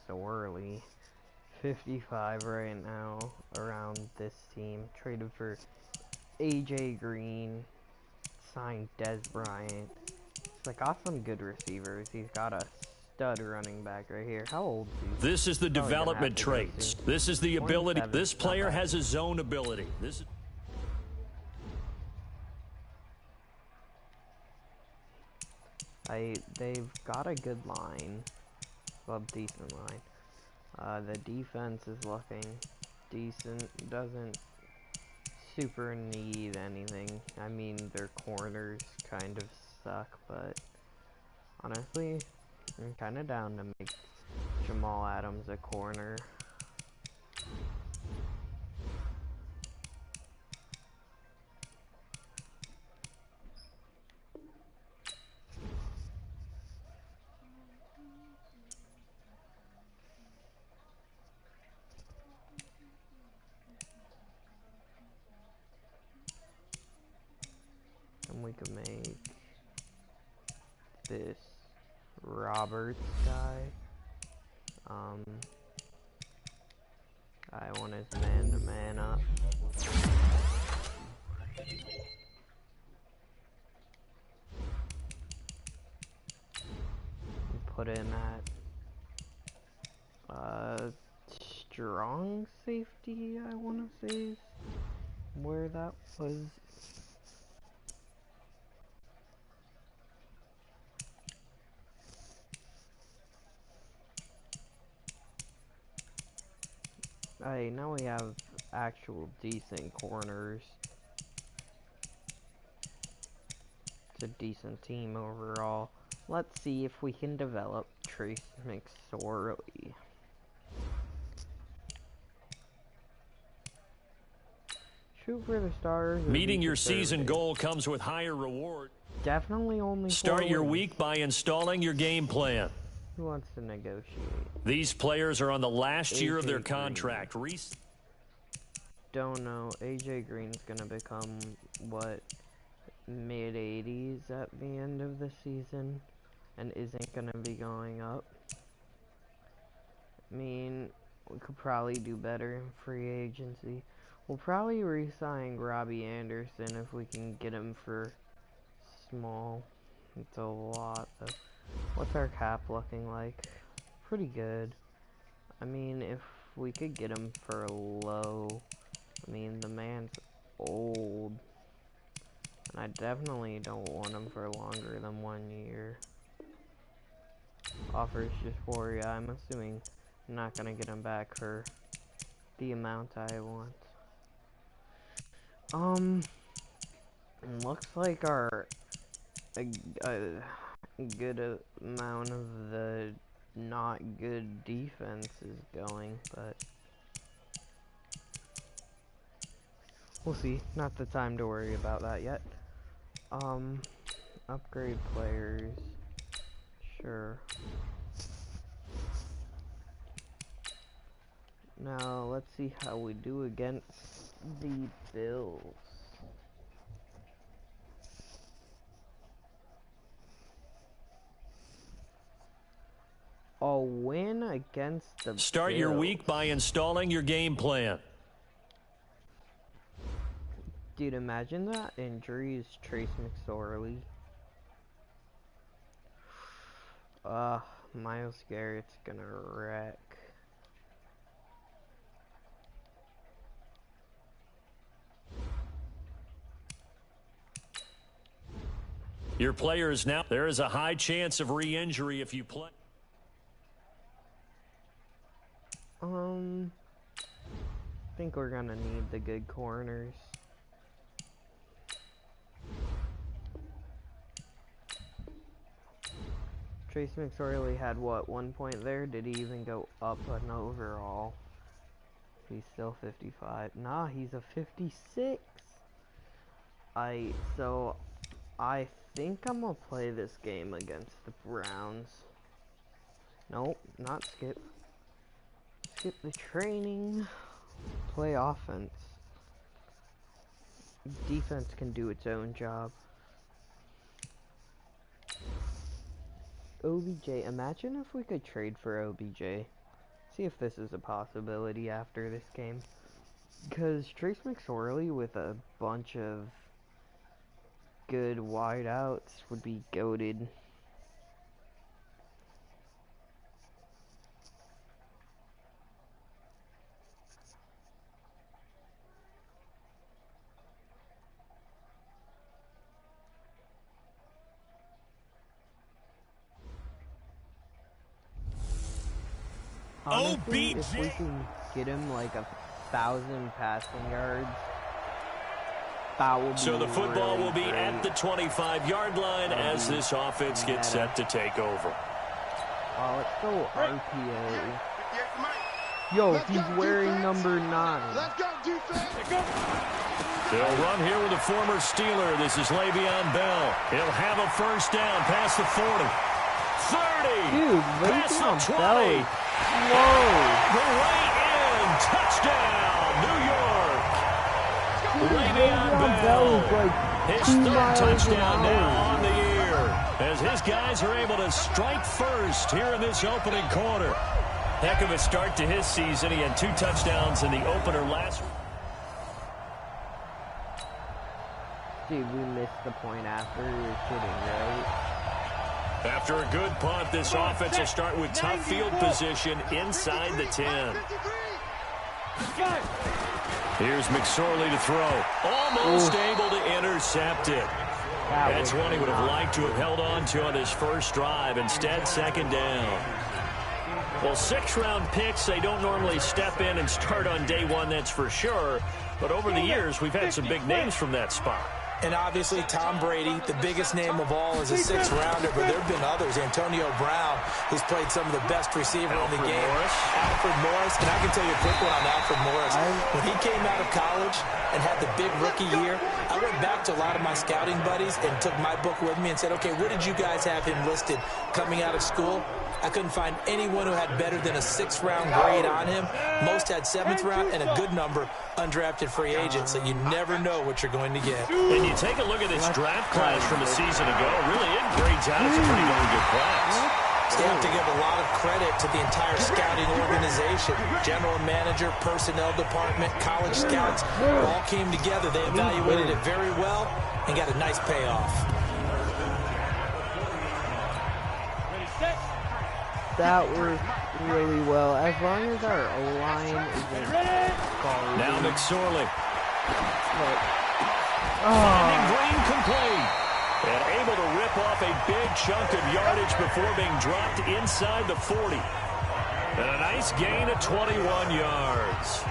MCSORELY. 55 right now around this team. Traded for AJ Green. Signed Des Bryant. He's got some good receivers. He's got a stud running back right here. How old is he? This is the development traits. This is the ability. This player has his own ability. They've got a good line. Well, decent line. The defense is looking decent. Doesn't super need anything. I mean, their corners kind of suck, but honestly, I'm kind of down to make Jamal Adams a corner. And we could make this Roberts guy. I want his man-to-man up. Put in that strong safety, I want to say is where that was. Now we have actual decent corners. It's a decent team overall. Let's see if we can develop Trace McSorley. Shoot for the stars. Meeting your season goal comes with higher reward. Definitely only Start your week by installing your game plan. Who wants to negotiate? These players are on the last year of their contract. Don't know. AJ Green's gonna become what, mid-80s at the end of the season, and isn't gonna be going up. I mean, we could probably do better in free agency. We'll probably re-sign Robbie Anderson if we can get him for small. It's a lot though. What's our cap looking like? Pretty good. I mean, if we could get him for low. I mean, the man's old. And I definitely don't want him for longer than 1 year. Offers just 4, yeah, I'm assuming I'm not gonna get him back for the amount I want. Looks like our a good amount of the not good defense is going, but we'll see. Not the time to worry about that yet. Upgrade players. Sure. Now, let's see how we do against the Bills. A win against the Start Bills. your week by installing your game plan. Dude, imagine that injury is Trace McSorley. Myles Garrett's gonna wreck. Your player is now. There is a high chance of re-injury if you play. I think we're gonna need the good corners. Trace McSorley had what, 1 point there? Did he even go up an overall? He's still 55. Nah, he's a 56. So I think I'm gonna play this game against the Browns. Nope, not skip. Skip the training. Play offense. Defense can do its own job. OBJ, imagine if we could trade for OBJ. See if this is a possibility after this game. Because Trace McSorley with a bunch of good wideouts would be goated. Honestly, if we can get him like 1,000 passing yards, that will be So the football really will be great. at the 25-yard line as this offense gets set to take over. Oh, let's go RPA. Yo, he's wearing number 9. Let's go, defense. They'll run here with a former Steeler. This is Le'Veon Bell. He'll have a first down past the 40. 30. Dude, past the Le'Veon 20. Bell. Whoa. The way in. Touchdown, New York. Le'Veon Bell Bell. is like His 2 third miles touchdown an now hour. on the year. As his guys are able to strike first here in this opening quarter. Heck of a start to his season. He had 2 touchdowns in the opener last week. Dude, we missed the point after. You're kidding, right? After a good punt, this offense will start with tough field position inside the 10. Here's McSorley to throw. Almost able to intercept it. That's one he would have liked to have held on to on his first drive. Instead, second down. Well, 6-round picks, they don't normally step in and start on day 1, that's for sure. But over the years, we've had some big names from that spot. And obviously, Tom Brady, the biggest name of all, is a 6th-rounder, but there have been others. Antonio Brown, who's played some of the best receiver in the game. Alfred Morris, and I can tell you a quick one on Alfred Morris. When he came out of college and had the big rookie year, I went back to a lot of my scouting buddies and took my book with me and said, okay, what did you guys have him listed coming out of school? I couldn't find anyone who had better than a 6th-round grade on him. Most had 7th round and a good number undrafted free agents, so you never know what you're going to get. When you take a look at this draft class from a season ago, really it grades out as a pretty darn good class. So you have to give a lot of credit to the entire scouting organization. General manager, personnel department, college scouts all came together. They evaluated it very well and got a nice payoff. That worked really well. As long as our O-line isn't garbage. Now McSorley. But, Finding Green complete. And able to rip off a big chunk of yardage before being dropped inside the 40. And a nice gain of 21 yards.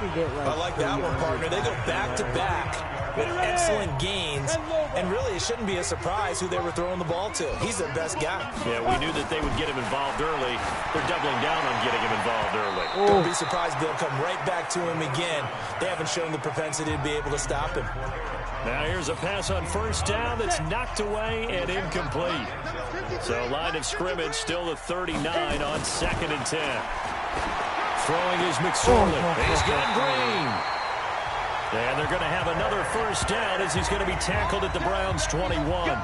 I like that one, partner. They go back-to-back with excellent gains. And really, it shouldn't be a surprise who they were throwing the ball to. He's their best guy. Yeah, we knew that they would get him involved early. They're doubling down on getting him involved early. Don't be surprised they'll come right back to him again. They haven't shown the propensity to be able to stop him. Now here's a pass on first down that's knocked away and incomplete. So line of scrimmage still the 39 on 2nd and 10. Throwing is McSorley. He's got Green. And they're going to have another first down as he's going to be tackled at the Browns' 21. I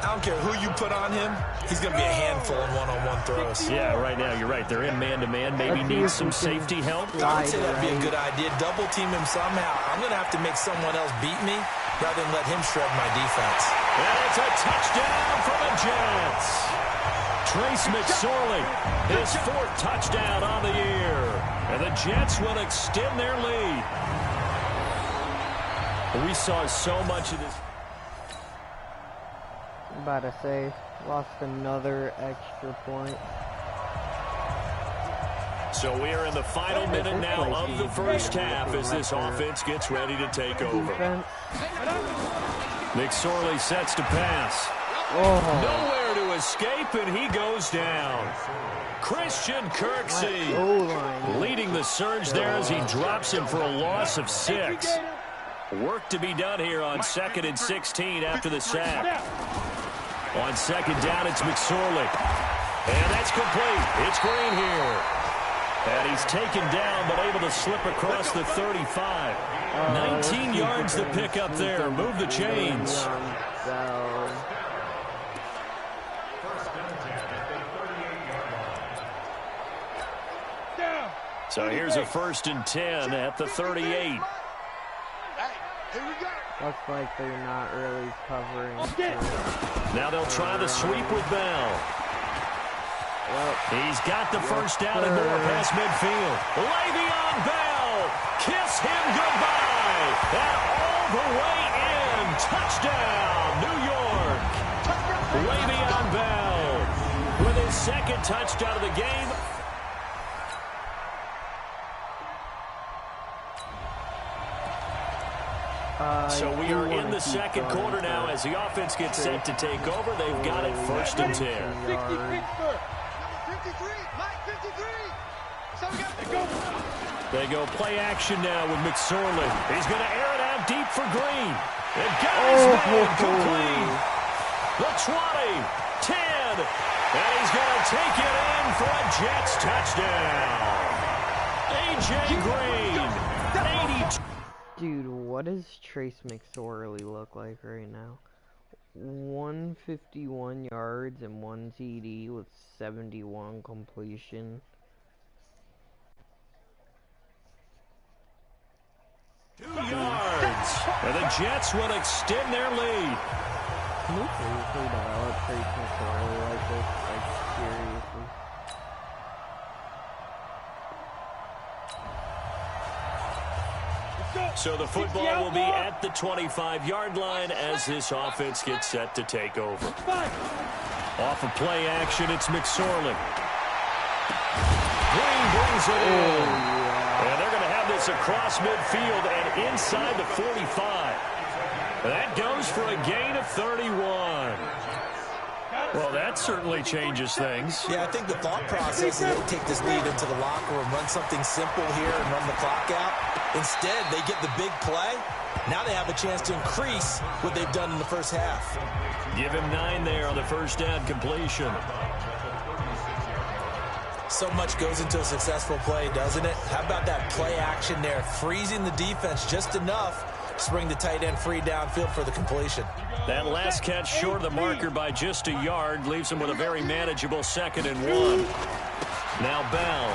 don't care who you put on him. He's going to be a handful in one-on-one throws. Yeah, right now, you're right. They're in man-to-man. Maybe needs some safety help. I would say that'd be a good idea. Double team him somehow. I'm going to have to make someone else beat me rather than let him shred my defense. And it's a touchdown for the Jets. Trace McSorley, his 4th touchdown on the year. And the Jets will extend their lead. We saw so much of this. I'm about to say, lost another extra point. So we are in the final minute now of the first half as this offense gets ready to take over. McSorley sets to pass. Nowhere to escape, and he goes down. Christian Kirksey leading the surge there as he drops him for a loss of 6. Work to be done here on 2nd and 16 after the sack. On 2nd down, it's McSorley. And that's complete. It's Green here. And he's taken down, but able to slip across the 35. 19 yards to pick up there. Move the chains. So here's a 1st and 10 at the 38. Looks like they're not really covering. Now they'll try the sweep with Bell. He's got the first down and more past midfield. Le'Veon Bell, kiss him goodbye. And all the way in. Touchdown, New York. Le'Veon Bell with his 2nd touchdown of the game. So we are in the 2nd quarter now as the offense gets set to take over. They've got it 1st and 10. They go play action now with McSorley. He's going to air it out deep for Green. They've got his man complete. The 20, 10, and he's going to take it in for a Jets touchdown. A.J. Green, 82. Dude, what does Trace McSorley look like right now? 151 yards and 1 TD with 71 completion. 2 yards. And the Jets will extend their lead. Can we seriously develop Trace McSorley like this? Like, seriously? So the football will be at the 25-yard line as this offense gets set to take over. Off of play action, it's McSorley. Green brings it in. And they're going to have this across midfield and inside the 45. That goes for a gain of 31. Well, that certainly changes things. Yeah, I think the thought process is they take this lead into the locker room, run something simple here and run the clock out. Instead, they get the big play. Now they have a chance to increase what they've done in the first half. Give him 9 there on the first down completion. So much goes into a successful play, doesn't it? How about that play action there, freezing the defense just enough to bring the tight end free downfield for the completion. That last catch short of the marker by just a yard leaves him with a very manageable 2nd and 1. Now Bell.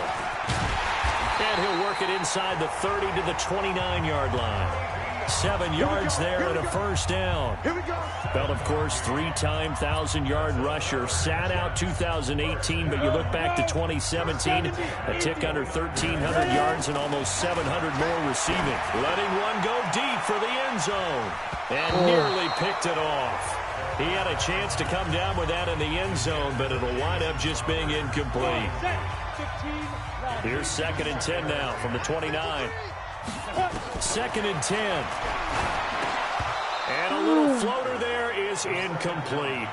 And he'll work it inside the 30 to the 29-yard line. 7 yards there and a first down. Bell, of course, 3-time 1,000-yard rusher. Sat out 2018, but you look back to 2017, a tick under 1,300 yards and almost 700 more receiving. Letting one go deep for the end zone. And nearly picked it off. He had a chance to come down with that in the end zone, but it'll wind up just being incomplete. Here's 2nd and 10 now from the 29. 2nd and 10. And a little floater there is incomplete.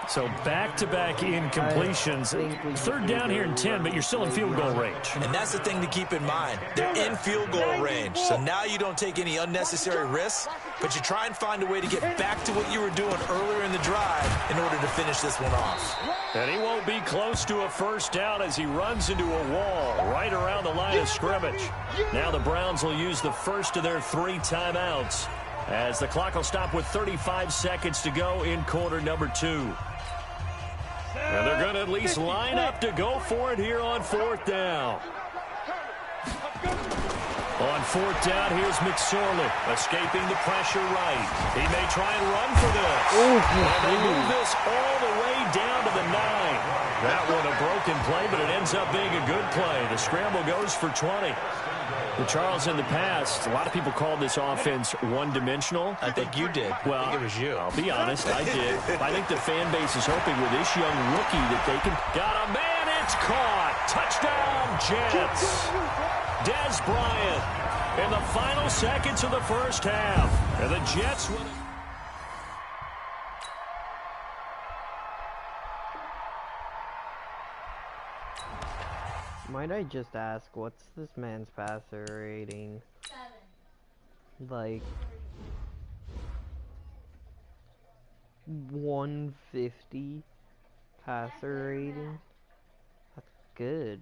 So back-to-back incompletions. 3rd down here and 10, but you're still in field goal range. And that's the thing to keep in mind. They're in field goal range. So now you don't take any unnecessary risks, but you try and find a way to get back to what you were doing earlier in the drive in order to finish this one off. And he won't be close to a first down as he runs into a wall right around the line of scrimmage. Now the Browns will use the first of their 3 timeouts as the clock will stop with 35 seconds to go in quarter number 2. And they're going to at least line up to go for it here on 4th down. On 4th down, here's McSorley escaping the pressure right. He may try and run for this. And they move this all the way down to the 9. That one a broken play, but it ends up being a good play. The scramble goes for 20. Well, Charles, in the past, a lot of people called this offense one-dimensional. I think you did. Well, I think it was you. I'll be honest, I did. I think the fan base is hoping with this young rookie that they can... Got a man, it's caught. Touchdown, Jets. Dez Bryant in the final seconds of the first half. And the Jets win. Might I just ask, what's this man's passer rating? 7. Like 150 passer rating? That's good.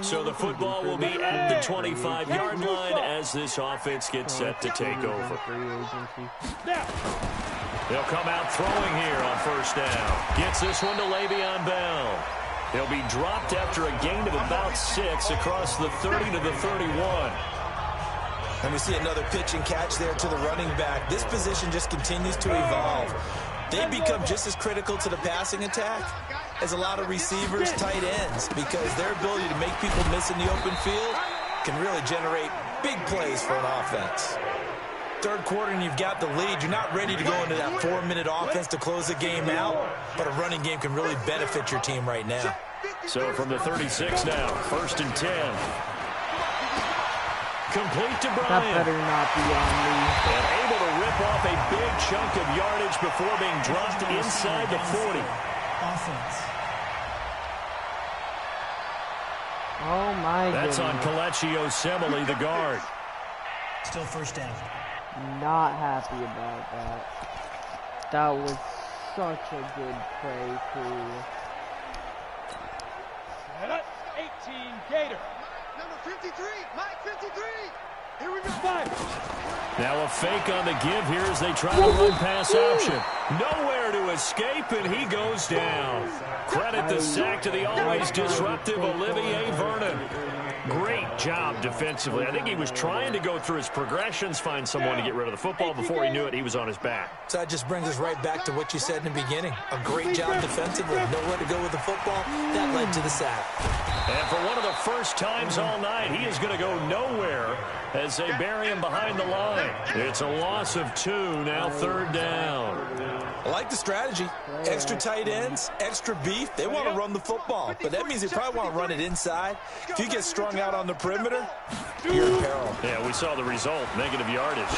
So the football will be at the 25-yard line as this offense gets set to take over. They'll come out throwing here on first down. Gets this one to Le'Veon Bell. He'll be dropped after a gain of about 6 across the 30 to the 31. And we see another pitch and catch there to the running back. This position just continues to evolve. They become just as critical to the passing attack as a lot of receivers, tight ends, because their ability to make people miss in the open field can really generate big plays for an offense. Third quarter and you've got the lead. You're not ready to go into that 4-minute offense to close the game out, but a running game can really benefit your team right now. So from the 36 now, 1st and 10. Complete to Bryant. That better not be on me. And able to rip off a big chunk of yardage before being dropped inside the 40. Offense. Oh my That's goodness. on MCSORELY, the guard. Still first down. Not happy about that. That was such a good play too. 18 Gator. Number 53, Mike 53. Here we go. 5. Now a fake on the give here as they try to run pass option. Nowhere to escape, and he goes down. Credit the sack to the always disruptive Olivier Vernon. Great job defensively. I think he was trying to go through his progressions, find someone to get rid of the football. Before he knew it, he was on his back. So that just brings us right back to what you said in the beginning. A great job defensively. Nowhere to go with the football. That led to the sack. And for one of the first times all night, he is going to go nowhere as they bury him behind the line. It's a loss of 2, now 3rd down. I like the strategy. Extra tight ends, extra beef. They want to run the football, but that means they probably want to run it inside. If you get strung out on the perimeter, you're in peril. Yeah, we saw the result, negative yardage.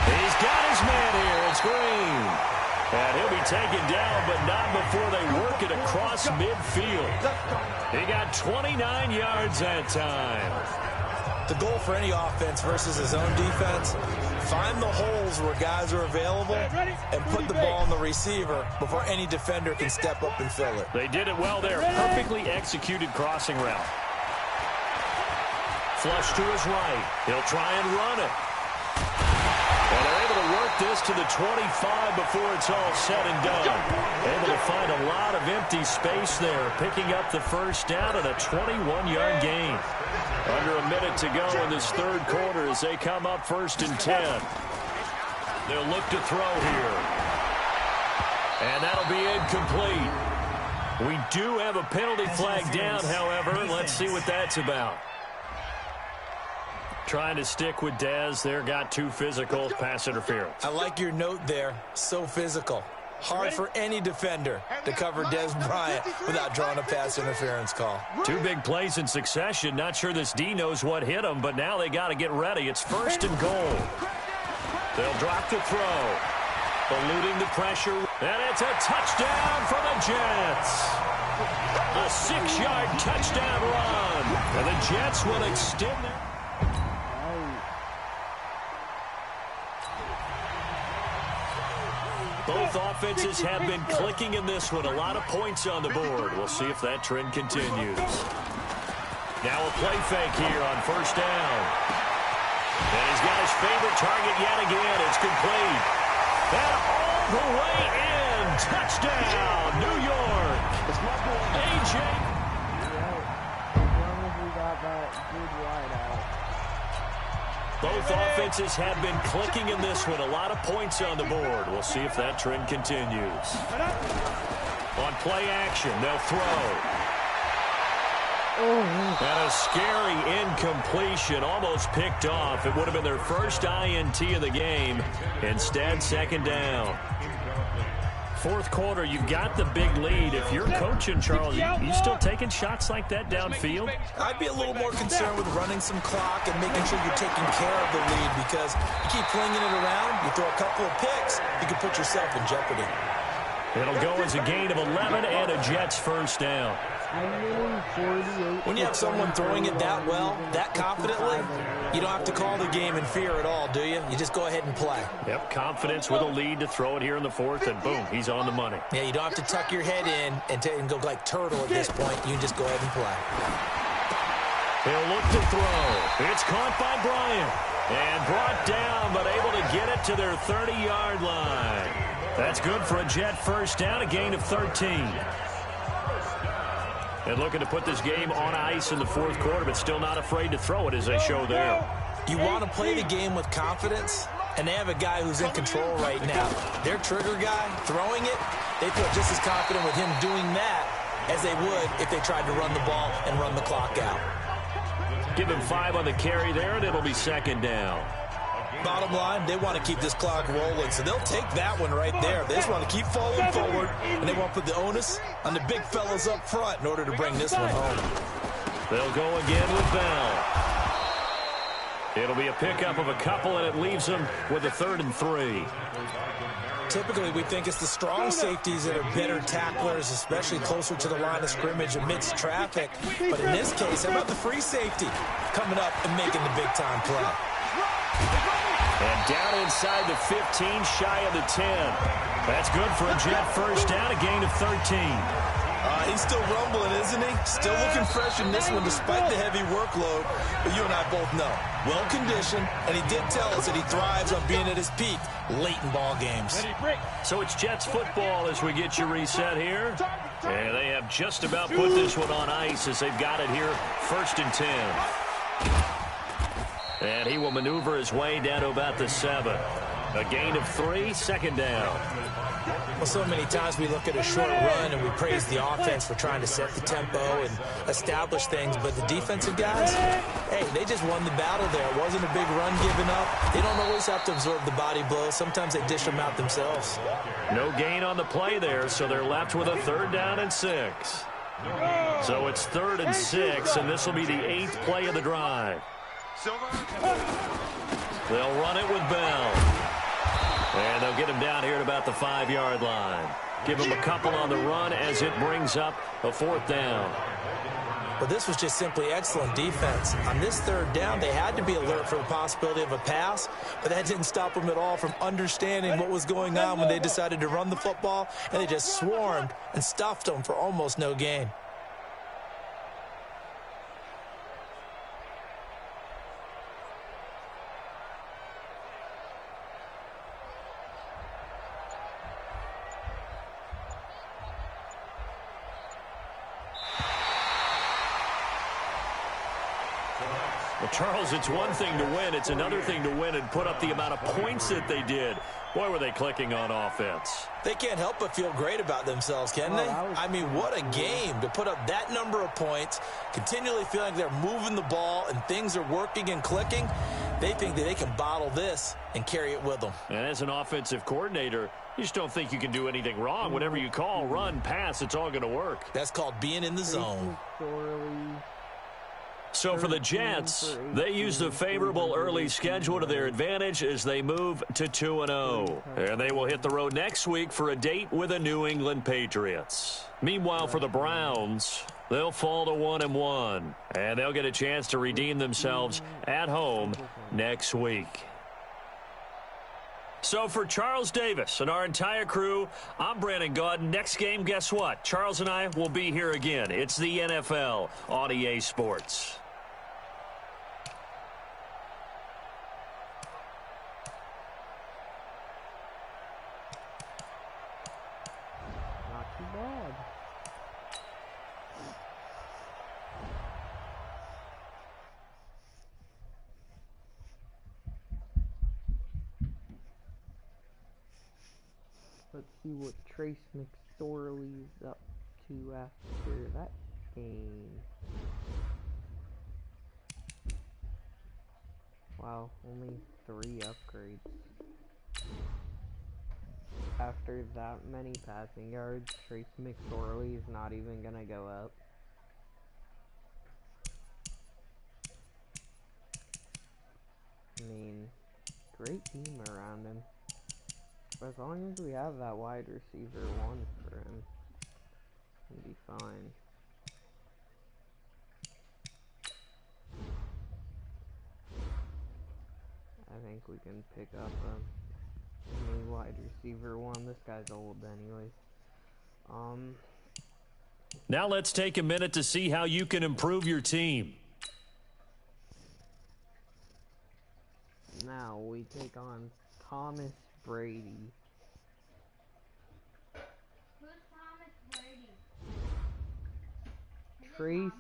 He's got his man here. It's Green. And he'll be taken down, but not before they work it across midfield. He got 29 yards that time. The goal for any offense versus his own defense, find the holes where guys are available and put the ball on the receiver before any defender can step up and fill it. They did it well there. Perfectly executed crossing route. Flush to his right. He'll try and run it. And they're able to work this to the 25 before it's all said and done. Able to find a lot of empty space there, picking up the first down and a 21-yard gain. Under a minute to go in this 3rd quarter as they come up 1st and 10. They'll look to throw here. And that'll be incomplete. We do have a penalty flag down, however. Let's see what that's about. Trying to stick with Dez there, got too physical, pass interference. I like your note there, so physical. Hard for any defender to cover Dez Bryant without drawing a pass interference call. 2 big plays in succession. Not sure this D knows what hit him, but now they got to get ready. It's 1st and goal. They'll drop the throw. Eluding the pressure. And it's a touchdown for the Jets. A 6-yard touchdown run. And the Jets will extend their... Both offenses have been clicking in this one. A lot of points on the board. We'll see if that trend continues. Now a play fake here on 1st down. And he's got his favorite target yet again. It's complete. And all the way in. Touchdown, New York. A.J. As long as we got that good wide out. Both offenses have been clicking in this one. A lot of points on the board. We'll see if that trend continues. On play action, they'll throw. And a scary incompletion, almost picked off. It would have been their first INT of the game. Instead, 2nd down. 4th quarter, you've got the big lead. If you're coaching, Charles, you still taking shots like that downfield? I'd be a little more concerned with running some clock and making sure you're taking care of the lead, because you keep flinging it around, you throw a couple of picks, you can put yourself in jeopardy. It'll go as a gain of 11 and a Jets 1st down. When you have someone throwing it that well, that confidently, you don't have to call the game in fear at all, do you? You just go ahead and play. Yep, confidence with a lead to throw it here in the fourth, and boom, he's on the money. Yeah, you don't have to tuck your head in and go like turtle at this point. You can just go ahead and play. He'll look to throw. It's caught by Bryant. And brought down, but able to get it to their 30-yard line. That's good for a Jet first down, a gain of 13. And looking to put this game on ice in the fourth quarter, but still not afraid to throw it as they show there. You want to play the game with confidence, and they have a guy who's in control right now. Their trigger guy, throwing it, they feel just as confident with him doing that as they would if they tried to run the ball and run the clock out. Give him 5 on the carry there, and it'll be second down. Bottom line, they want to keep this clock rolling, so they'll take that one right there. They just want to keep falling forward, and they want to put the onus on the big fellas up front in order to bring this one home. They'll go again with Bell. It'll be a pickup of a couple, and it leaves them with a 3rd and 3. Typically, we think it's the strong safeties that are better tacklers, especially closer to the line of scrimmage amidst traffic. But in this case, how about the free safety coming up and making the big-time play? And down inside the 15, shy of the 10. That's good for a Jet first down, a gain of 13. He's still rumbling, isn't he? Still looking fresh in this one despite the heavy workload. But you and I both know, well-conditioned, and he did tell us that he thrives on being at his peak late in ball games. So it's Jets football as we get you reset here. And they have just about put this one on ice as they've got it here, 1st and 10. And he will maneuver his way down to about the 7. A gain of 3, 2nd down. Well, so many times we look at a short run and we praise the offense for trying to set the tempo and establish things, but the defensive guys, hey, they just won the battle there. It wasn't a big run given up. They don't always have to absorb the body blows. Sometimes they dish them out themselves. No gain on the play there, so they're left with a 3rd down and 6. So it's 3rd and 6, and this will be the 8th play of the drive. They'll run it with Bell. And they'll get him down here at about the 5-yard line. Give him a couple on the run as it brings up a 4th down. Well, this was just simply excellent defense. On this 3rd down, they had to be alert for the possibility of a pass, but that didn't stop them at all from understanding what was going on when they decided to run the football, and they just swarmed and stuffed them for almost no gain. Well, Charles, it's one thing to win. It's another thing to win and put up the amount of points that they did. Boy, were they clicking on offense. They can't help but feel great about themselves, can they? I mean, what a game to put up that number of points, continually feeling like they're moving the ball and things are working and clicking. They think that they can bottle this and carry it with them. And as an offensive coordinator, you just don't think you can do anything wrong. Whatever you call, run, pass, it's all going to work. That's called being in the zone. So for the Jets, they use the favorable early schedule to their advantage as they move to 2-0. And they will hit the road next week for a date with the New England Patriots. Meanwhile, for the Browns, they'll fall to 1-1. And they'll get a chance to redeem themselves at home next week. So for Charles Davis and our entire crew, I'm Brandon Gaudin. Next game, guess what? Charles and I will be here again. It's the NFL on EA Sports. Not too bad. Let's see what Trace McSorley's up to after that game. Wow, only 3 upgrades. After that many passing yards, Trace McSorley is not even gonna go up. I mean, great team around him. As long as we have that wide receiver 1 for him, we'll be fine. I think we can pick up a new wide receiver one. This guy's old anyways. Now let's take a minute to see how you can improve your team. Now we take on Thomas Brady. Who's Thomas Brady? Trace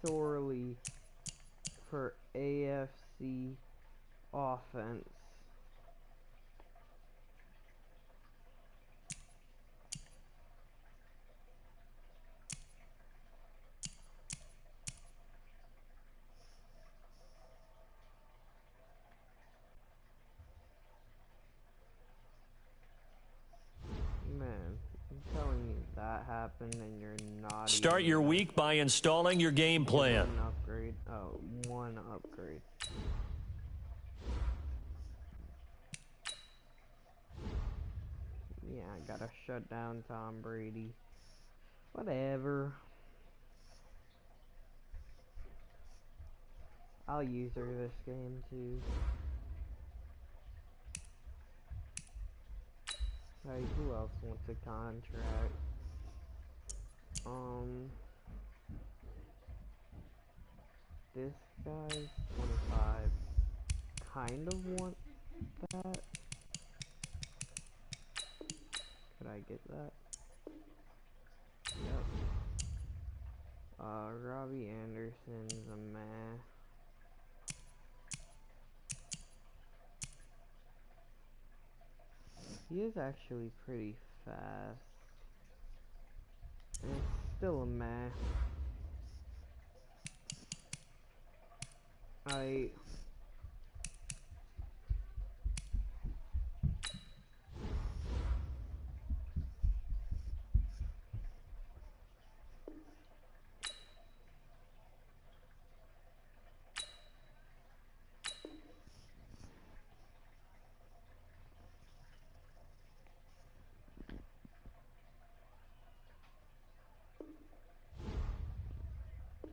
McSorley for AFC offense. Man, I'm telling you, that happened and you're not Start even your week by installing your game plan. one upgrade. Oh, one upgrade. Yeah, I gotta shut down Tom Brady. Whatever. I'll use her this game too. Hey, who else wants a contract? This guy's 25. Kind of want that. Could I get that? Yep. Robbie Anderson's a meh. He is actually pretty fast. And it's still a meh.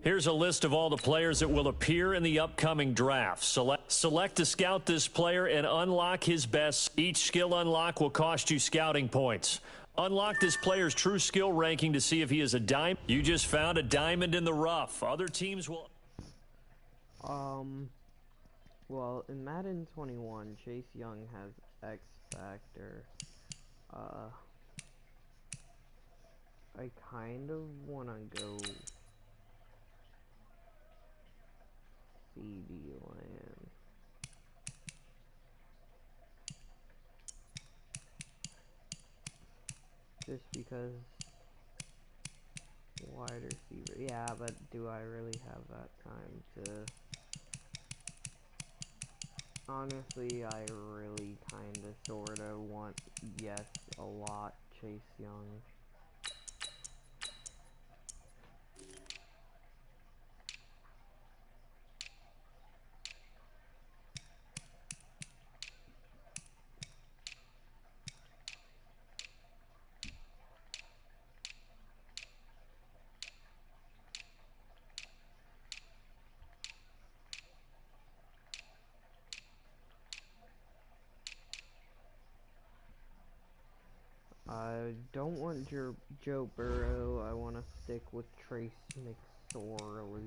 Here's a list of all the players that will appear in the upcoming draft. Select to scout this player and unlock his best. Each skill unlock will cost you scouting points. Unlock this player's true skill ranking to see if he is a diamond. You just found a diamond in the rough. Other teams will... Well, in Madden 21, Chase Young has X Factor. I kind of want to go CD land. Just because wide receiver. Yeah, but do I really have that time to... Honestly, I really kinda sorta want, yes, a lot, Chase Young. I don't want Joe Burrow. I want to stick with Trace McSorley.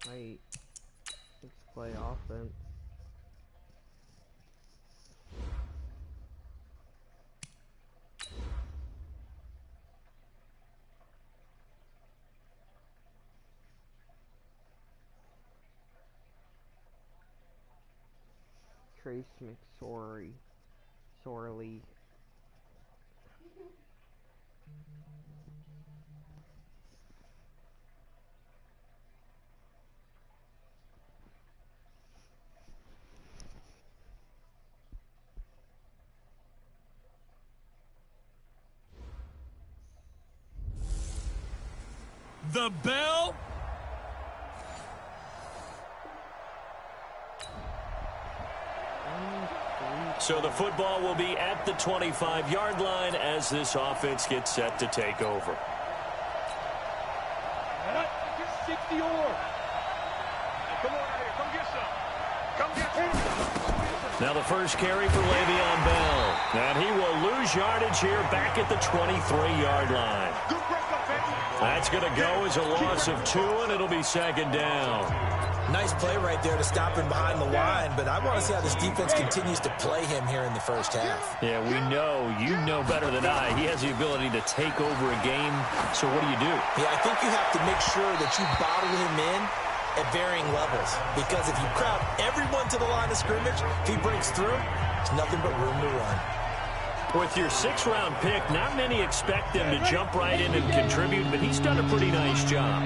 Wait, let's play offense. Trace McSorley. The bell. So the football will be at the 25-yard line as this offense gets set to take over. 60 or. Come on, come get some. Come get some. Now the first carry for Le'Veon Bell. And he will lose yardage here back at the 23-yard line. That's going to go as a loss of 2, and it'll be second down. Nice play right there to stop him behind the line, but I want to see how this defense continues to play him here in the first half. Yeah, we know, you know better than I, he has the ability to take over a game. So what do you do? Yeah, I think you have to make sure that you bottle him in at varying levels, because if you crowd everyone to the line of scrimmage, if he breaks through, there's nothing but room to run. With your 6th-round pick, not many expect him to jump right in and contribute, but he's done a pretty nice job.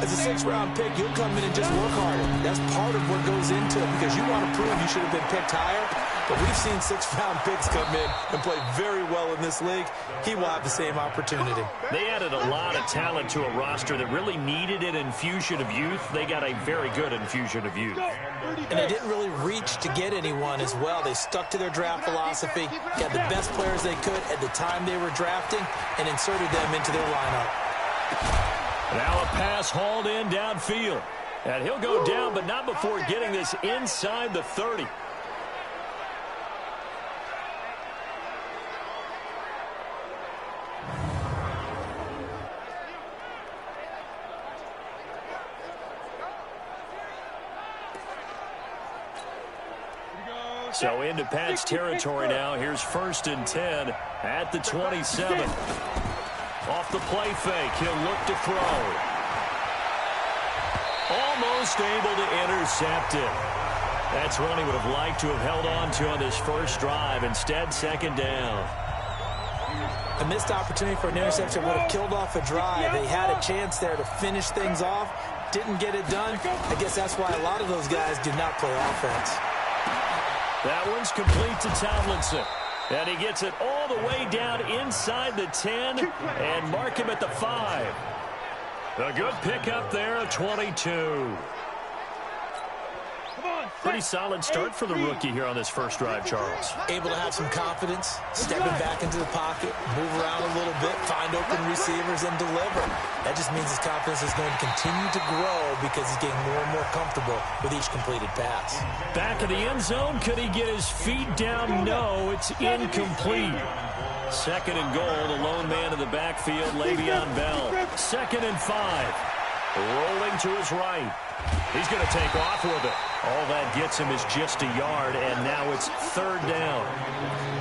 As a 6th-round pick, you'll come in and just work harder. That's part of what goes into it, because you want to prove you should have been picked higher. But we've seen 6th-round picks come in and play very well in this league. He will have the same opportunity. They added a lot of talent to a roster that really needed an infusion of youth. They got a very good infusion of youth. And they didn't really reach to get anyone as well. They stuck to their draft philosophy, got the best players they could at the time they were drafting, and inserted them into their lineup. Now a pass hauled in downfield. And he'll go down, but not before getting this inside the 30. So into Pat's territory now. Here's 1st and 10 at the 27. Off the play fake, he'll look to throw. Almost able to intercept it. That's one he would have liked to have held on to on this first drive. Instead, second down. A missed opportunity for an interception would have killed off a drive. They had a chance there to finish things off. Didn't get it done. I guess that's why a lot of those guys did not play offense. That one's complete to Tomlinson. And he gets it all the way down inside the 10 and mark him at the 5. A good pickup there, a 22. Pretty solid start for the rookie here on this first drive, Charles. Able to have some confidence, stepping back into the pocket, move around a little bit, find open receivers, and deliver. That just means his confidence is going to continue to grow because he's getting more and more comfortable with each completed pass. Back in the end zone, could he get his feet down? No, it's incomplete. 2nd and goal, the lone man in the backfield, Le'Veon Bell. 2nd and 5. Rolling to his right. He's going to take off with it. All that gets him is just a yard, and now it's 3rd down.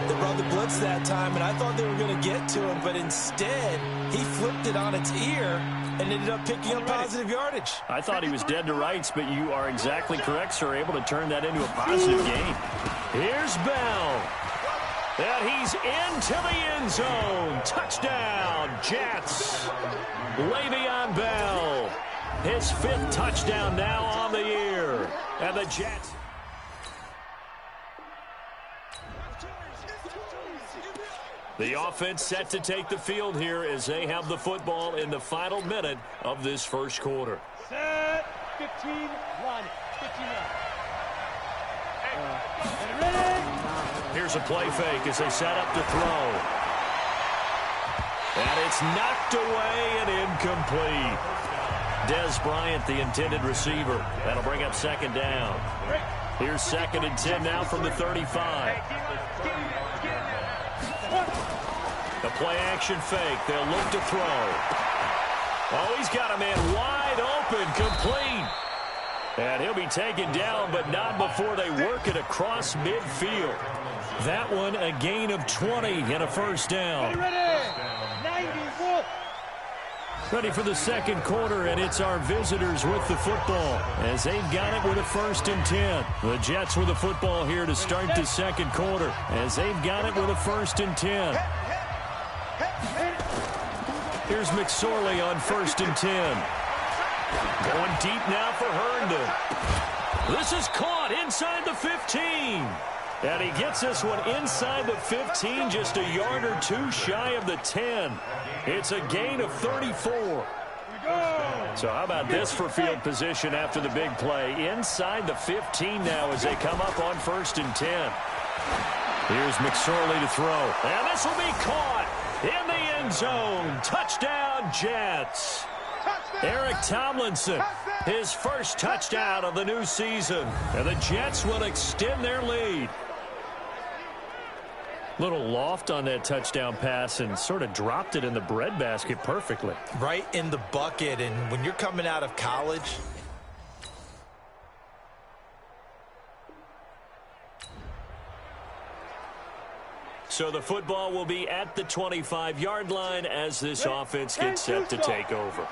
They brought the blitz that time, and I thought they were going to get to him, but instead, he flipped it on its ear and ended up picking up positive yardage. I thought he was dead to rights, but you are exactly correct, sir, able to turn that into a positive gain. Here's Bell. And he's into the end zone. Touchdown, Jets. Le'Veon Bell. His 5th touchdown now on the year. And the Jets. The offense set to take the field here as they have the football in the final minute of this first quarter. Set, 15, line it. 15 ready. Here's a play fake as they set up to throw. And it's knocked away and incomplete. Dez Bryant, the intended receiver. That'll bring up 2nd down. Here's 2nd and 10 now from the 35. The play action fake. They'll look to throw. Oh, he's got a man wide open, complete. And he'll be taken down, but not before they work it across midfield. That one, a gain of 20 and a first down. Ready for the second quarter, and it's our visitors with the football as they've got it with a 1st and 10. The Jets with the football here to start the second quarter as they've got it with a 1st and 10. Here's McSorley on 1st and 10. Going deep now for Herndon. This is caught inside the 15. And he gets this one inside the 15, just a yard or 2 shy of the 10. It's a gain of 34. So how about this for field position after the big play? Inside the 15 now as they come up on 1st and 10. Here's McSorley to throw. And this will be caught in the end zone. Touchdown, Jets. Eric Tomlinson, his first touchdown of the new season. And the Jets will extend their lead. Little loft on that touchdown pass and sort of dropped it in the breadbasket perfectly. Right in the bucket, and when you're coming out of college... So the football will be at the 25-yard line as this offense gets set to take over.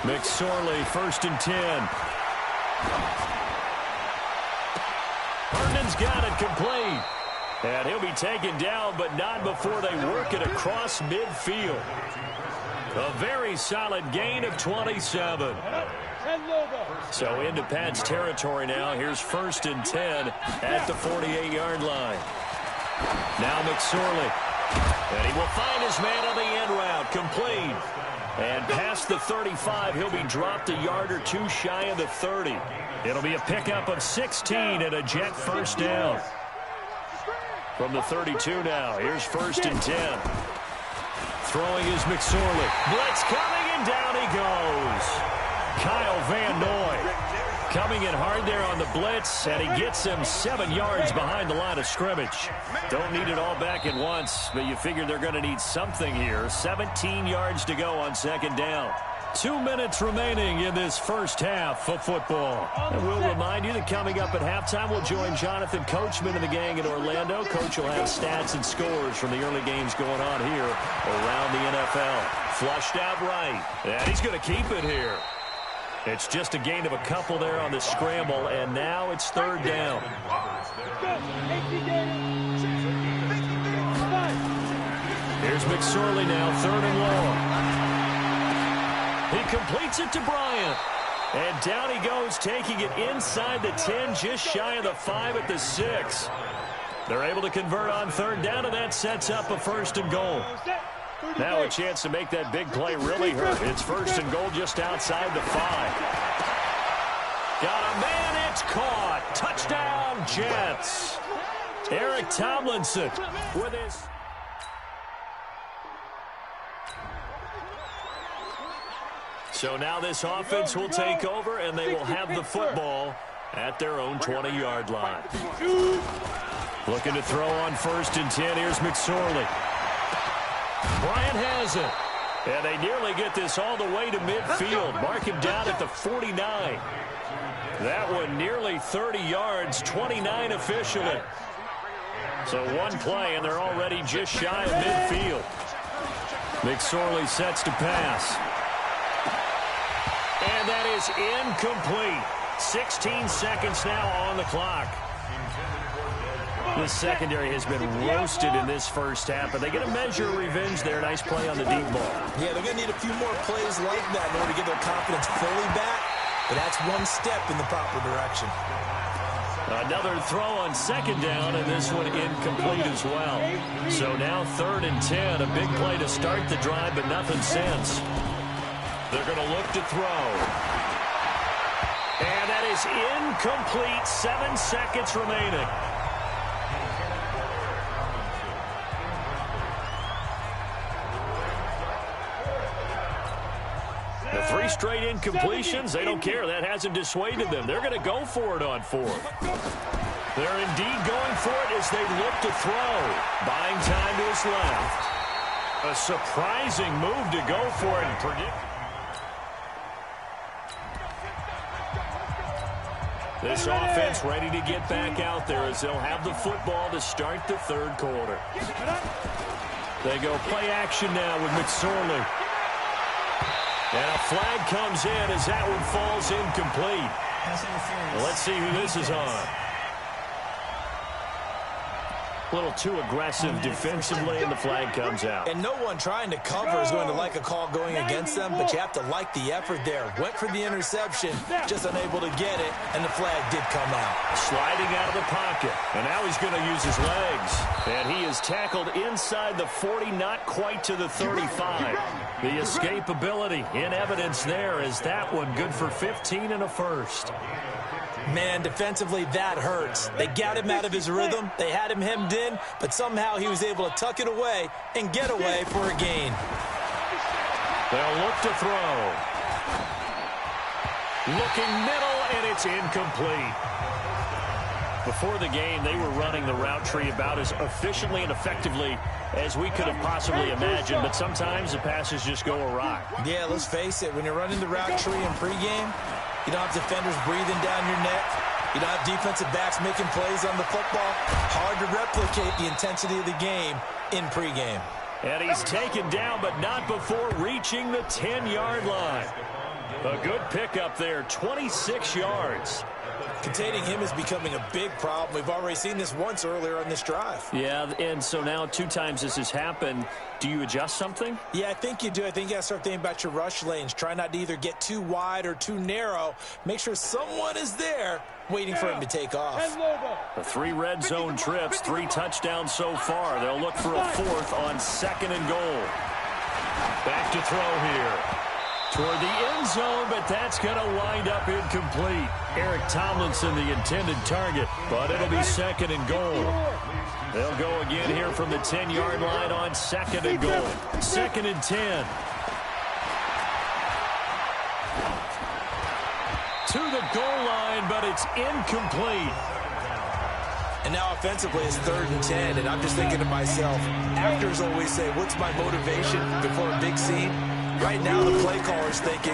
McSorley, 1st and 10. Herndon's got it complete. And he'll be taken down, but not before they work it across midfield. A very solid gain of 27. So into Pat's territory now. Here's 1st and 10 at the 48-yard line. Now McSorley. And he will find his man on the end route. Complete. And past the 35, he'll be dropped a yard or two shy of the 30. It'll be a pickup of 16 and a Jet first down. From the 32 now, here's 1st and 10. Throwing is McSorley. Blitz coming, and down he goes. Kyle Van Noy coming in hard there on the blitz, and he gets him 7 yards behind the line of scrimmage. Don't need it all back at once, but you figure they're going to need something here. 17 yards to go on 2nd down. 2 minutes remaining in this first half of football. And we'll remind you that coming up at halftime, we'll join Jonathan Coachman and the gang in Orlando. Coach will have stats and scores from the early games going on here around the NFL. Flushed out right. And he's going to keep it here. It's just a gain of a couple there on the scramble, and now it's 3rd down. Here's McSorley now, 3rd and long. He completes it to Bryant. And down he goes, taking it inside the 10, just shy of the 5 at the 6. They're able to convert on 3rd down, and that sets up a 1st and goal. Now a chance to make that big play really hurt. It's 1st and goal just outside the 5. Got a man, it's caught. Touchdown, Jets. Eric Tomlinson with his... So now this offense will take over, and they will have the football at their own 20-yard line. Looking to throw on 1st and 10. Here's McSorley. Bryant has it. And they nearly get this all the way to midfield. Mark him down at the 49. That one nearly 30 yards, 29 officially. So one play, and they're already just shy of midfield. McSorley sets to pass. And that is incomplete. 16 seconds now on the clock. The secondary has been roasted in this first half, but they get a measure of revenge there. Nice play on the deep ball. Yeah, they're going to need a few more plays like that in order to get their confidence fully back, but that's one step in the proper direction. Another throw on 2nd down, and this one incomplete as well. So now 3rd and 10, a big play to start the drive, but nothing since. They're going to look to throw. And that is incomplete. 7 seconds remaining. The 3 straight incompletions, they don't care. That hasn't dissuaded them. They're going to go for it on 4th. They're indeed going for it as they look to throw. Buying time to his left. A surprising move to go for it and predict. This offense ready to get back out there as they'll have the football to start the 3rd quarter. They go play action now with McSorley. And a flag comes in as that one falls incomplete. Well, let's see who this is on. A little too aggressive defensively, and the flag comes out. And no one trying to cover is going to like a call going against them, but you have to like the effort there. Went for the interception, just unable to get it, and the flag did come out. Sliding out of the pocket, and now he's going to use his legs. And he is tackled inside the 40, not quite to the 35. The escapability in evidence there is that one good for 15 and a first. Man, defensively, that hurts. They got him out of his rhythm. They had him hemmed in, but somehow he was able to tuck it away and get away for a gain. They'll look to throw. Looking middle, and it's incomplete. Before the game, they were running the route tree about as efficiently and effectively as we could have possibly imagined, but sometimes the passes just go awry. Yeah, let's face it, when you're running the route tree in pregame, you don't have defenders breathing down your neck. You don't have defensive backs making plays on the football. Hard to replicate the intensity of the game in pregame. And he's taken down, but not before reaching the 10-yard line. A good pickup there, 26 yards. Containing him is becoming a big problem. We've already seen this once earlier on this drive. Yeah, and so now 2 times this has happened. Do you adjust something? Yeah, I think you do. I think you got to start thinking about your rush lanes. Try not to either get too wide or too narrow. Make sure someone is there waiting for him to take off. The 3 red zone trips, 3 touchdowns so far. They'll look for a 4th on 2nd and goal. Back to throw here. Toward the end zone, but that's going to wind up incomplete. Eric Tomlinson, the intended target, but it'll be 2nd and goal. They'll go again here from the 10-yard line on 2nd and goal. 2nd and 10. To the goal line, but it's incomplete. And now offensively it's 3rd and 10, and I'm just thinking to myself, actors always say, what's my motivation before a big scene? Right now the play caller's thinking,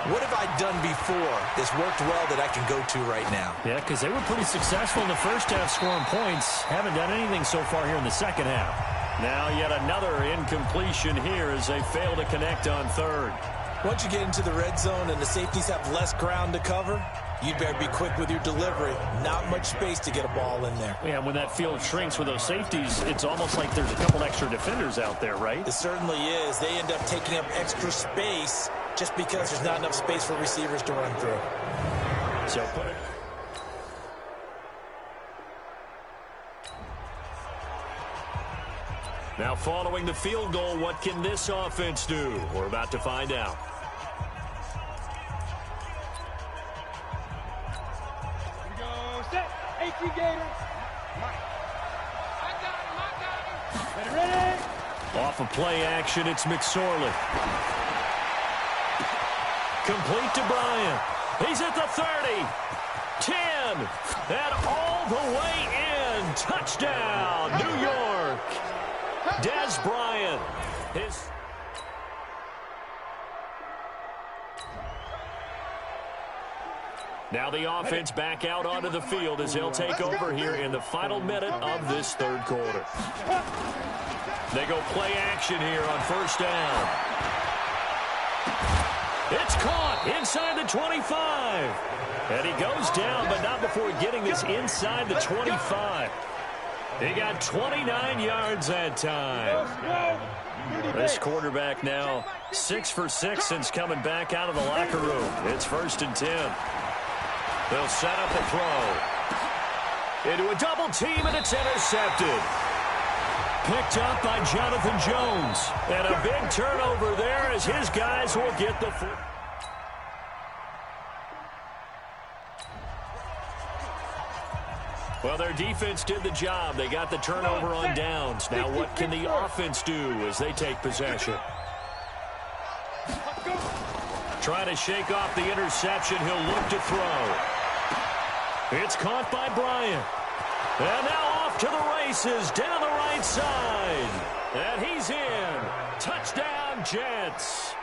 what have I done before that's worked well that I can go to right now? Yeah, because they were pretty successful in the first half scoring points. Haven't done anything so far here in the second half. Now yet another incompletion here as they fail to connect on 3rd. Once you get into the red zone and the safeties have less ground to cover, you better be quick with your delivery. Not much space to get a ball in there. Yeah, when that field shrinks with those safeties, it's almost like there's a couple extra defenders out there, right? It certainly is. They end up taking up extra space just because there's not enough space for receivers to run through. So put it. Now following the field goal, what can this offense do? We're about to find out. Set. 18 Gators. I got him. Ready. Off of play action, it's McSorley. Complete to Bryant. He's at the 30. 10. And all the way in. Touchdown, New York. Des Bryant. Now the offense back out onto the field as they'll take over here in the final minute of this 3rd quarter. They go play action here on 1st down. It's caught inside the 25. And he goes down, but not before getting this inside the 25. He got 29 yards that time. This quarterback now 6 for 6 since coming back out of the locker room. It's 1st and 10. They'll set up a throw. Into a double team, and it's intercepted. Picked up by Jonathan Jones. And a big turnover there as his guys will get the foot. Well, their defense did the job. They got the turnover on downs. Now what can the offense do as they take possession? Trying to shake off the interception. He'll look to throw. It's caught by Bryant. And now off to the races down the right side. And he's in. Touchdown, Jets.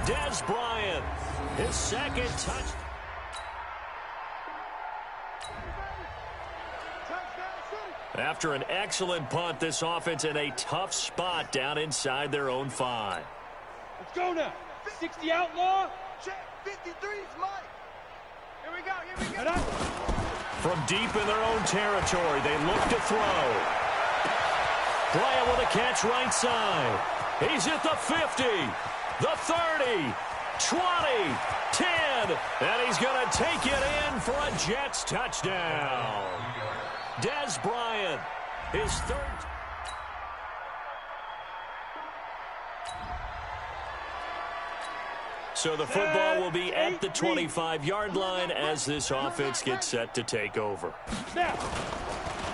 Des Bryant, his 2nd touchdown. After an excellent punt, this offense in a tough spot down inside their own 5. Let's go now. 60 outlaw. Check. 53's Mike. Here we go. From deep in their own territory, they look to throw. Bryant with a catch right side. He's at the 50, the 30, 20, 10, and he's going to take it in for a Jets touchdown. Dez Bryant, his third. So the football will be at the 25-yard line as this offense gets set to take over.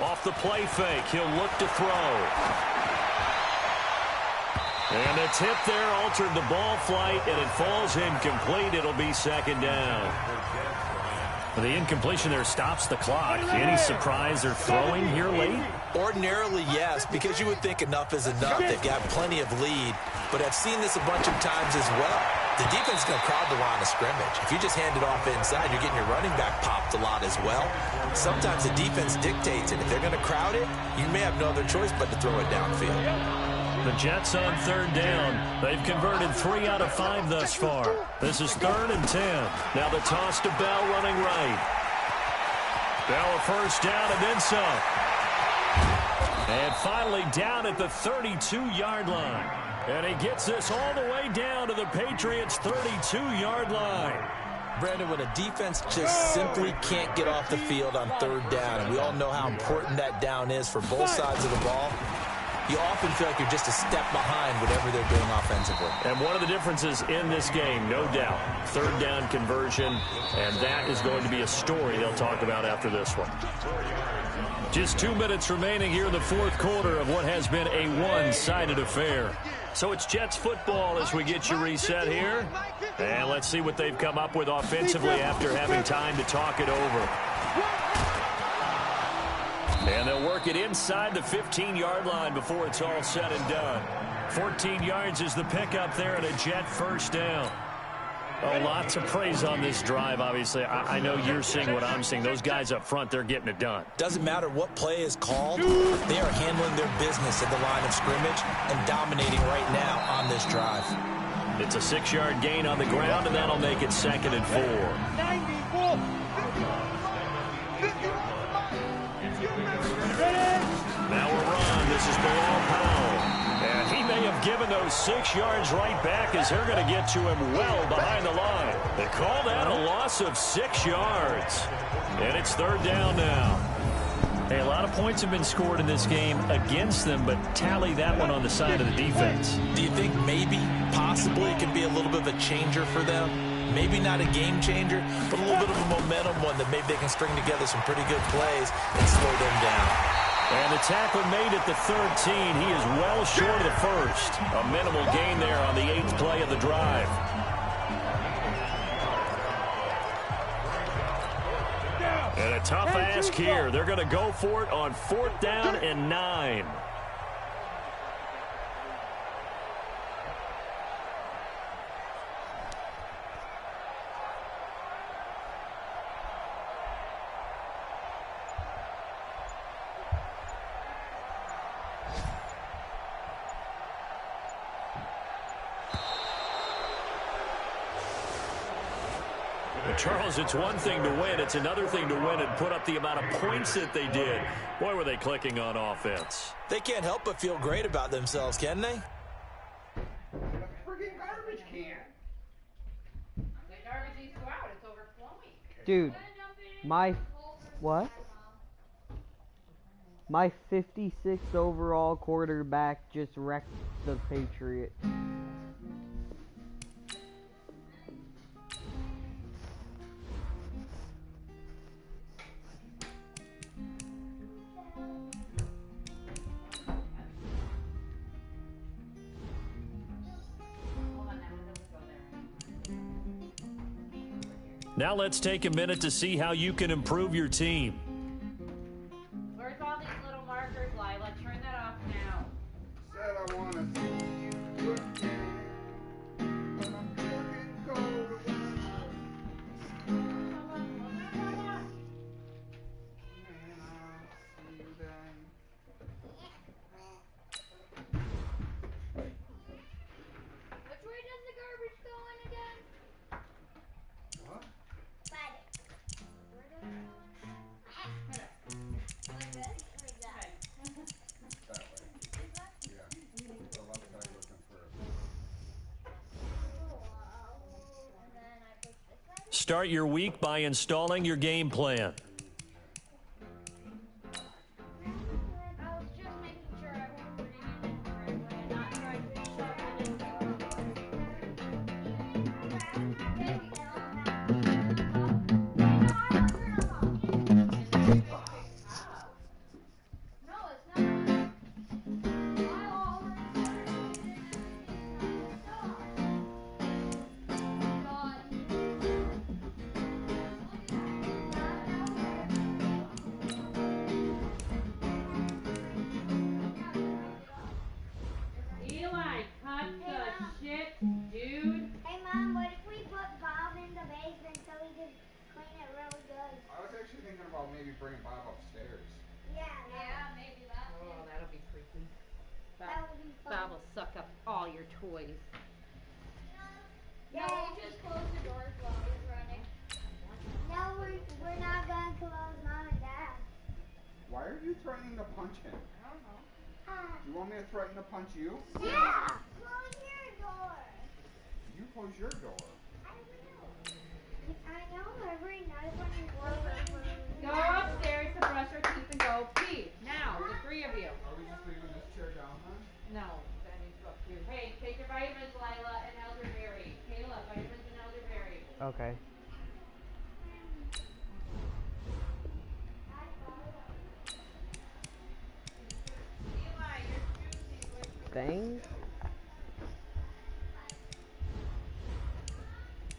Off the play fake, he'll look to throw. And the tip there altered the ball flight, and it falls incomplete. It'll be second down. The incompletion there stops the clock. Any surprise they're throwing here late? Ordinarily, yes, because you would think enough is enough. They've got plenty of lead, but I've seen this a bunch of times as well. The defense is going to crowd the line of scrimmage. If you just hand it off inside, you're getting your running back popped a lot as well. Sometimes the defense dictates it. If they're going to crowd it, you may have no other choice but to throw it downfield. The Jets on third down. They've converted 3 out of 5 thus far. This is 3rd and 10. Now the toss to Bell running right. Bell a first down and then some. And finally down at the 32-yard line. And he gets this all the way down to the Patriots' 32-yard line. Brandon, when a defense just simply can't get off the field on third down, and we all know how important that down is for both sides of the ball, you often feel like you're just a step behind whatever they're doing offensively. And one of the differences in this game, no doubt, third down conversion, and that is going to be a story they'll talk about after this one. Just 2 minutes remaining here in the fourth quarter of what has been a one-sided affair. So it's Jets football as we get you reset here. And let's see what they've come up with offensively after having time to talk it over. And they'll work it inside the 15-yard line before it's all said and done. 14 yards is the pickup there and a Jet first down. Oh, lots of praise on this drive, obviously. I know you're seeing what I'm seeing. Those guys up front, they're getting it done. Doesn't matter what play is called. They are handling their business at the line of scrimmage and dominating right now on this drive. It's a 6-yard gain on the ground, and that'll make it 2nd and 4. Now a run. This is Bilal Powell. And he may have given those 6 yards right back as they're going to get to him well behind the line. They call that a loss of 6 yards. And it's third down now. Hey, a lot of points have been scored in this game against them, but tally that one on the side of the defense. Do you think maybe, possibly, it could be a little bit of a changer for them? Maybe not a game changer, but a little bit of a momentum one that maybe they can string together some pretty good plays and slow them down. And the tackle made at the 13. He is well short of the first. A minimal gain there on the 8th play of the drive. And a tough ask here. They're going to go for it on 4th down and 9. Charles, it's one thing to win. It's another thing to win and put up the amount of points that they did. Boy, were they clicking on offense. They can't help but feel great about themselves, can they? Freaking garbage can. The garbage needs to go out. It's overflowing. Dude, my 56th overall quarterback just wrecked the Patriots. Now let's take a minute to see how you can improve your team. Where's all these little markers, Lila? Turn that off now. Said I want to see you looking, but I'm looking cold. And I'll see you then. Which way does the garbage go in again? What? Where does it go in? Start your week by installing your game plan. I was just making sure I wasn't reading it the right way and not trying to shorten it. No, it's not. Eli, cut the shit, dude. Hey, Mom, what if we put Bob in the basement so he can clean it really good? I was actually thinking about maybe bringing Bob upstairs. Yeah, Maybe that. Oh, that'll be freaky. that would be fun. Bob will suck up all your toys. No, we just close the doors while he's running. No, we're not going to close Mom and Dad. Why are you threatening to punch him? I don't know. Do you want me to threaten to punch you? Yeah! Close your door. You close your door. I know every night when you close Go upstairs to brush your teeth and go pee. Now, the three of you. Are we just leaving this chair down, huh? No, that needs to go up too. Hey, take your vitamins, Lila, and elderberry. Kayla, vitamins and elderberry. Okay. Eli, your shoes need to Things?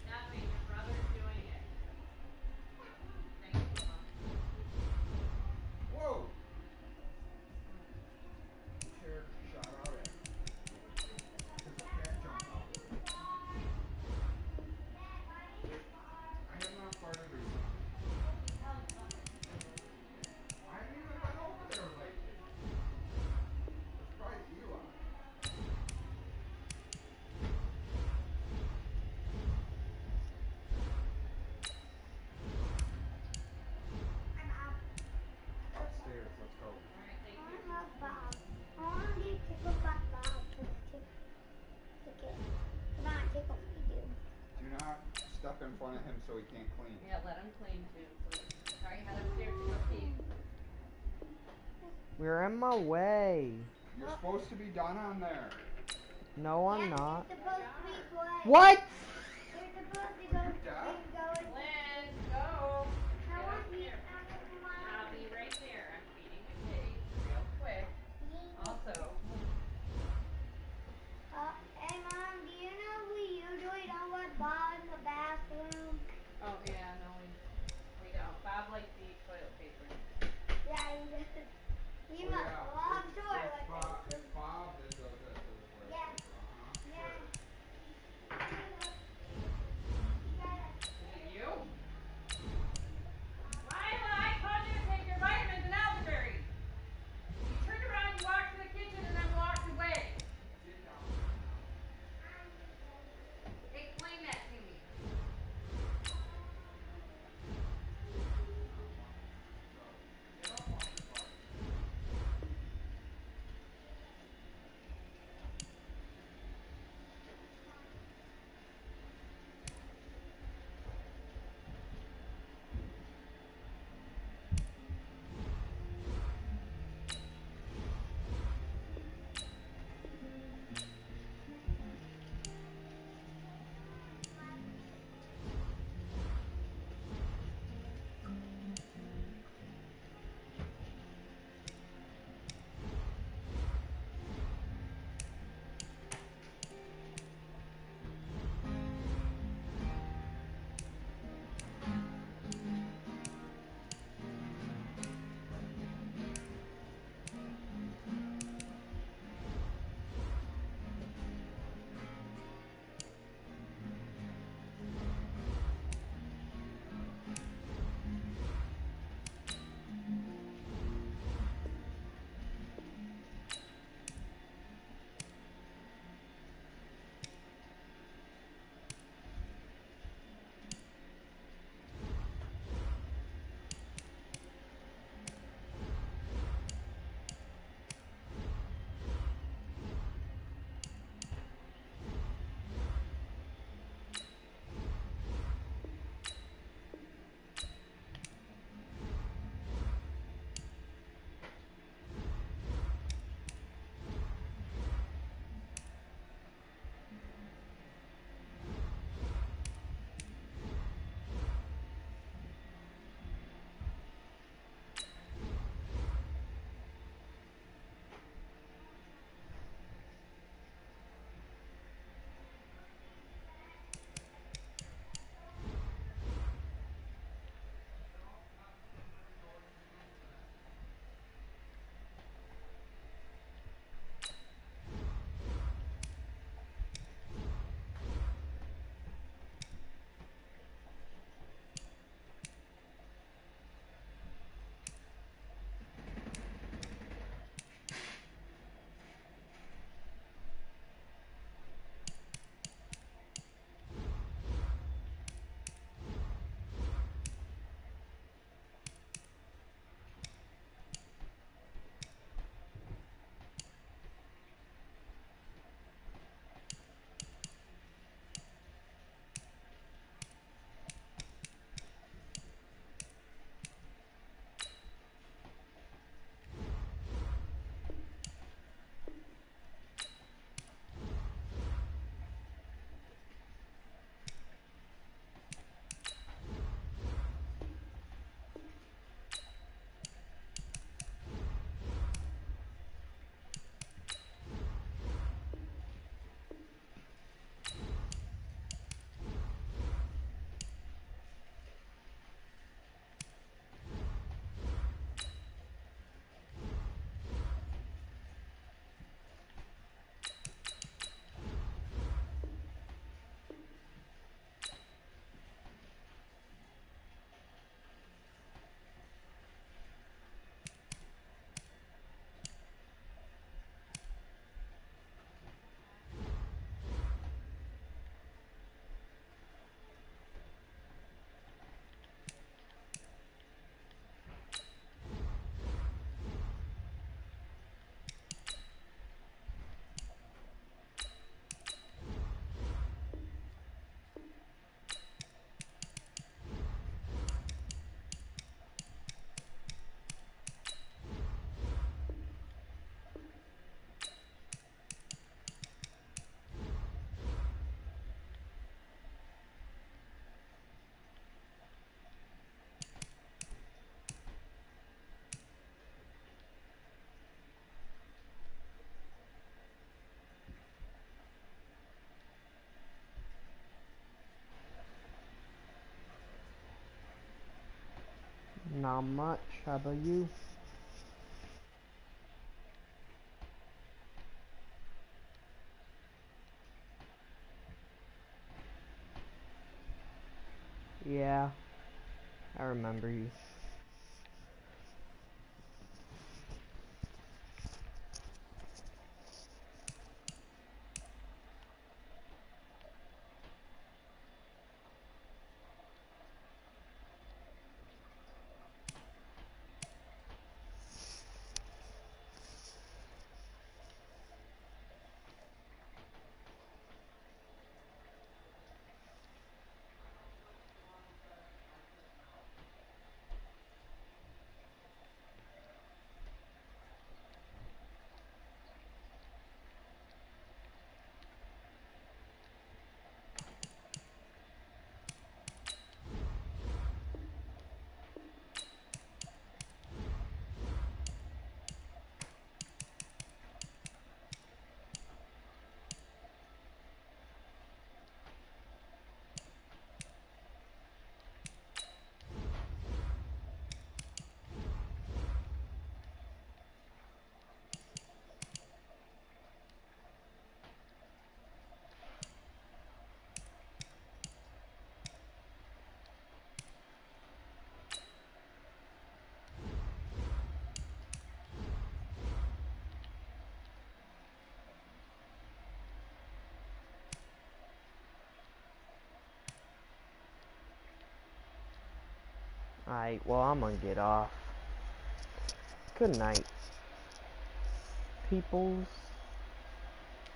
Nothing. Your brother's doing it. Thank you, Mom. Whoa! Chair shot out at me. Cat jumped out. I have not farted recently. I haven't even been over there lately. It's probably Eli. Upstairs, let's go. Alright, thank I you. love Bob. I want to get tickled by Bob. Come on, tickle me, dude. Do not step in front of him so he can't clean. Yeah, let him clean too, please. Alright, head upstairs to go pee. You're in my way. You're supposed to be done on there. No, I'm Yeah, not. You're supposed to be quiet. What? You're supposed to go and Lynn, go. I Get want up you here. come I'll on. be right there. I'm feeding the kitties real quick. Also, Hey, Mom, do you know we usually don't let Bob in the bathroom? oh yeah, no, we don't. Bob likes to eat toilet paper. Yeah, he does. He Oh, must yeah. love It's toilet Bob, paper. it's Bob that does that to the place. Yeah. Uh-huh. Yeah. Sure. Not much. How about you? Yeah, I remember you. Alright, well, I'm gonna get off. Good night, peoples.